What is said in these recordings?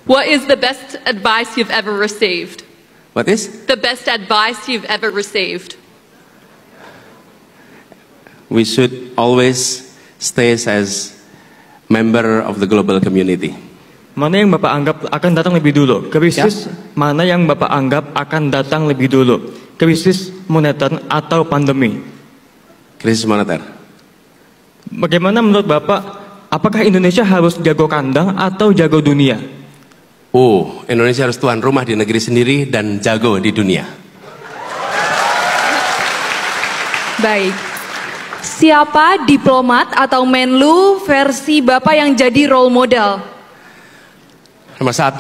What is the best advice you've ever received? What is? The best advice you've ever received. We should always stay as member of the global community. Mana yang Bapak anggap akan datang lebih dulu? Krisis mana yang Bapak anggap akan datang lebih dulu? Krisis moneter atau pandemi? Krisis moneter. Bagaimana menurut Bapak, apakah Indonesia harus jago kandang atau jago dunia? Oh, Indonesia harus tuan rumah di negeri sendiri dan jago di dunia. Baik. Siapa diplomat atau Menlu versi Bapak yang jadi role model? Nomor 1,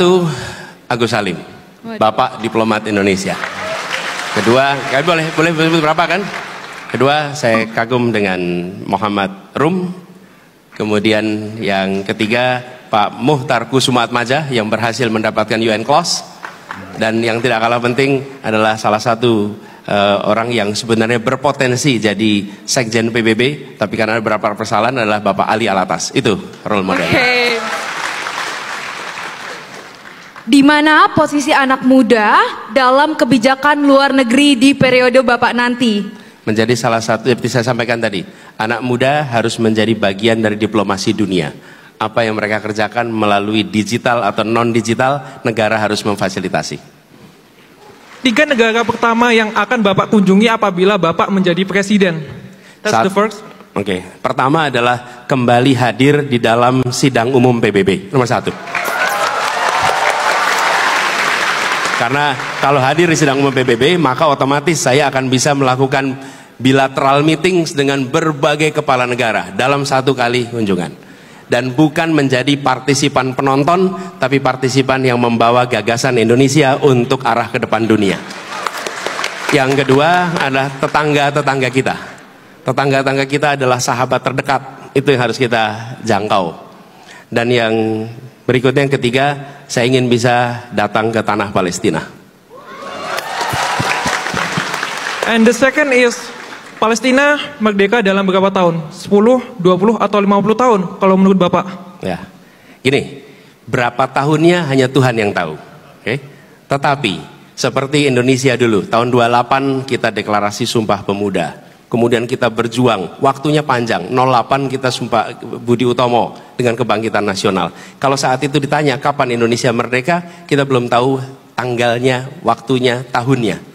Agus Salim, Bapak diplomat Indonesia. Kedua, boleh sebut berapa kan? Kedua, saya kagum dengan Muhammad Rum. Kemudian yang ketiga, Pak Muhtar Kusumaatmadja yang berhasil mendapatkan UN Clause. Dan yang tidak kalah penting adalah salah satu orang yang sebenarnya berpotensi jadi sekjen PBB, tapi karena ada beberapa persoalan adalah Bapak Ali Alatas. Itu role model. Okay. Di mana posisi anak muda dalam kebijakan luar negeri di periode Bapak nanti? Menjadi salah satu, seperti saya sampaikan tadi, anak muda harus menjadi bagian dari diplomasi dunia. Apa yang mereka kerjakan melalui digital atau non-digital, negara harus memfasilitasi. 3 negara pertama yang akan Bapak kunjungi apabila Bapak menjadi presiden. That's the first. Oke. Pertama adalah kembali hadir di dalam sidang umum PBB. Nomor 1. Karena kalau hadir di sidang umum PBB, maka otomatis saya akan bisa melakukan bilateral meetings dengan berbagai kepala negara dalam 1 kali kunjungan. Dan bukan menjadi partisipan penonton, tapi partisipan yang membawa gagasan Indonesia untuk arah ke depan dunia. Yang kedua adalah tetangga-tetangga kita. Tetangga-tetangga kita adalah sahabat terdekat, itu yang harus kita jangkau. Dan yang berikutnya, yang ketiga, saya ingin bisa datang ke tanah Palestina. And the second is, Palestina merdeka dalam berapa tahun? 10, 20, atau 50 tahun kalau menurut Bapak? Ya, gini, berapa tahunnya hanya Tuhan yang tahu. Oke? Tetapi, seperti Indonesia dulu, tahun 28 kita deklarasi Sumpah Pemuda. Kemudian kita berjuang, waktunya panjang, 08 kita Sumpah Budi Utomo dengan Kebangkitan Nasional. Kalau saat itu ditanya kapan Indonesia merdeka, kita belum tahu tanggalnya, waktunya, tahunnya.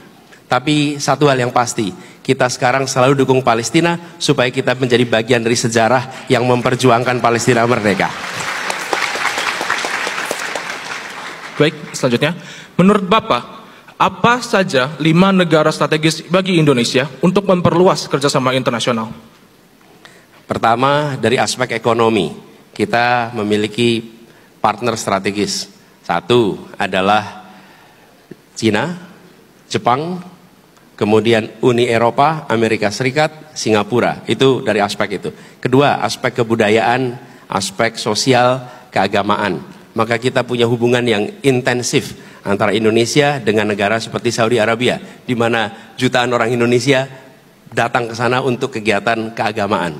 Tapi satu hal yang pasti, kita sekarang selalu dukung Palestina supaya kita menjadi bagian dari sejarah yang memperjuangkan Palestina merdeka. Baik, selanjutnya, menurut Bapak, apa saja 5 negara strategis bagi Indonesia untuk memperluas kerjasama internasional? Pertama, dari aspek ekonomi, kita memiliki partner strategis. 1 adalah Cina, Jepang, kemudian Uni Eropa, Amerika Serikat, Singapura. Itu dari aspek itu. Kedua, aspek kebudayaan, aspek sosial, keagamaan. Maka kita punya hubungan yang intensif antara Indonesia dengan negara seperti Saudi Arabia, di mana jutaan orang Indonesia datang ke sana untuk kegiatan keagamaan.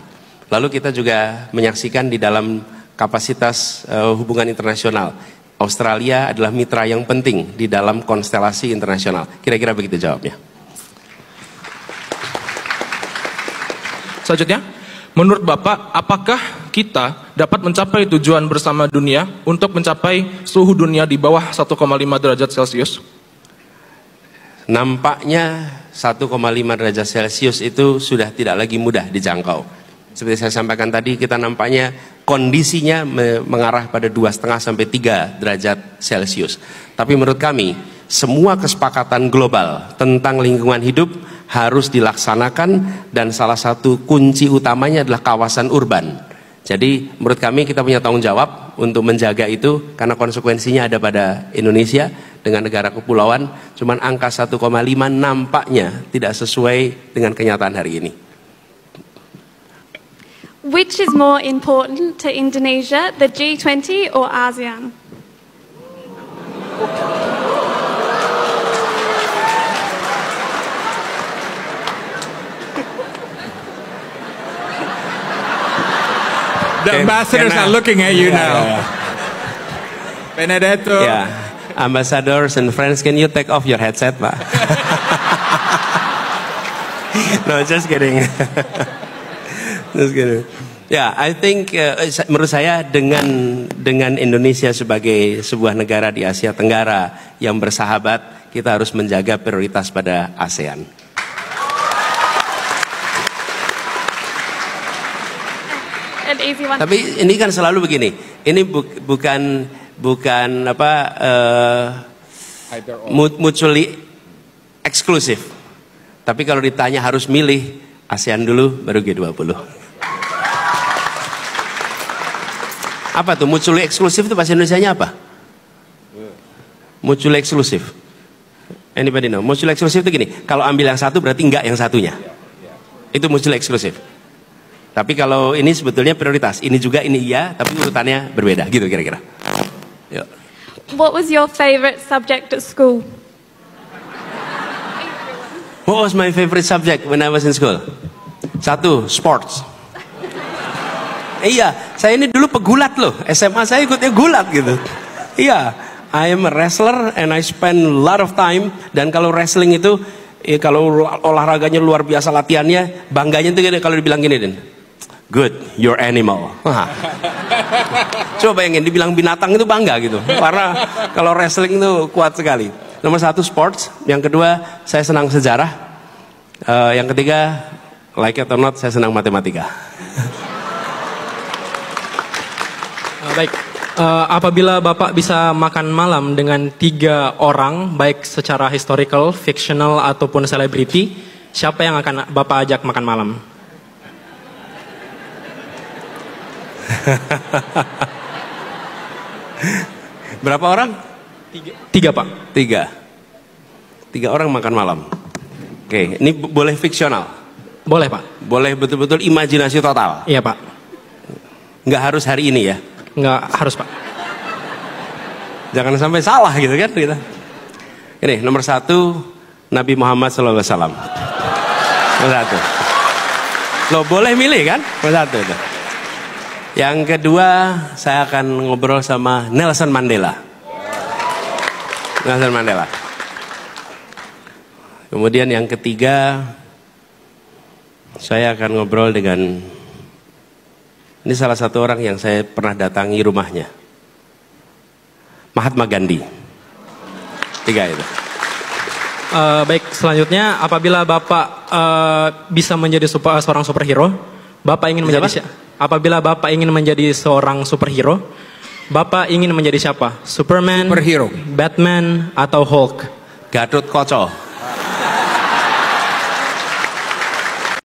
Lalu kita juga menyaksikan di dalam kapasitas hubungan internasional. Australia adalah mitra yang penting di dalam konstelasi internasional. Kira-kira begitu jawabnya. Selanjutnya, menurut Bapak, apakah kita dapat mencapai tujuan bersama dunia untuk mencapai suhu dunia di bawah 1,5 derajat Celcius? Nampaknya 1,5 derajat Celcius itu sudah tidak lagi mudah dijangkau. Seperti saya sampaikan tadi, kita nampaknya kondisinya mengarah pada 2,5 sampai 3 derajat Celcius. Tapi menurut kami, semua kesepakatan global tentang lingkungan hidup harus dilaksanakan, dan salah satu kunci utamanya adalah kawasan urban. Jadi menurut kami kita punya tanggung jawab untuk menjaga itu, karena konsekuensinya ada pada Indonesia dengan negara kepulauan. Cuman angka 1,5 nampaknya tidak sesuai dengan kenyataan hari ini. Which is more important to Indonesia, the G20 or ASEAN? The ambassadors are looking at you now. Benedetto. Ya, ambassadors and friends, can you take off your headset, Pak? No, just kidding. Just kidding. Ya, I think menurut saya dengan Indonesia sebagai sebuah negara di Asia Tenggara yang bersahabat, kita harus menjaga prioritas pada ASEAN. An easy one. Tapi ini kan selalu begini. Ini bukan apa mutually eksklusif. Tapi kalau ditanya harus milih, ASEAN dulu baru G20. Apa tuh mutually eksklusif itu bahasa Indonesianya apa? Mutually eksklusif. Anybody know? Mutually eksklusif itu gini, kalau ambil yang satu berarti enggak yang satunya. Itu mutually eksklusif. Tapi kalau ini sebetulnya prioritas. Ini juga, ini iya, tapi urutannya berbeda. Gitu kira-kira. Yuk. What was your favorite subject at school? What was my favorite subject when I was in school? Satu, sports. Iya, saya ini dulu pegulat loh. SMA saya ikutnya gulat gitu. Iya, I am a wrestler and I spend a lot of time. Dan kalau wrestling itu, kalau olahraganya luar biasa latihannya, bangganya itu kalau dibilang gini, Den. Good, you're animal. Coba bayangin, dibilang binatang itu bangga gitu. Karena kalau wrestling itu kuat sekali. Nomor satu sports, yang kedua saya senang sejarah, yang ketiga like it or not saya senang matematika. Baik, apabila Bapak bisa makan malam dengan 3 orang, baik secara historical, fictional ataupun selebriti, siapa yang akan Bapak ajak makan malam? Berapa orang? 3 Pak. 3 orang makan malam. Oke, ini boleh fiksional? Boleh Pak. Boleh betul-betul imajinasi total? Iya Pak. Nggak harus hari ini ya? Nggak harus Pak. Jangan sampai salah gitu kan kita. Ini nomor 1 Nabi Muhammad SAW. Nomor 1. Lo boleh milih kan? Nomor 1 itu. Yang kedua saya akan ngobrol sama Nelson Mandela. Nelson Mandela. Kemudian yang ketiga saya akan ngobrol dengan, ini salah satu orang yang saya pernah datangi rumahnya, Mahatma Gandhi. 3 itu. Baik, selanjutnya apabila Bapak bisa menjadi seorang superhero, Bapak ingin menjadi siapa? Apabila Bapak ingin menjadi seorang superhero, Bapak ingin menjadi siapa? Superman, Superhero. Batman, atau Hulk? Gatot Koco.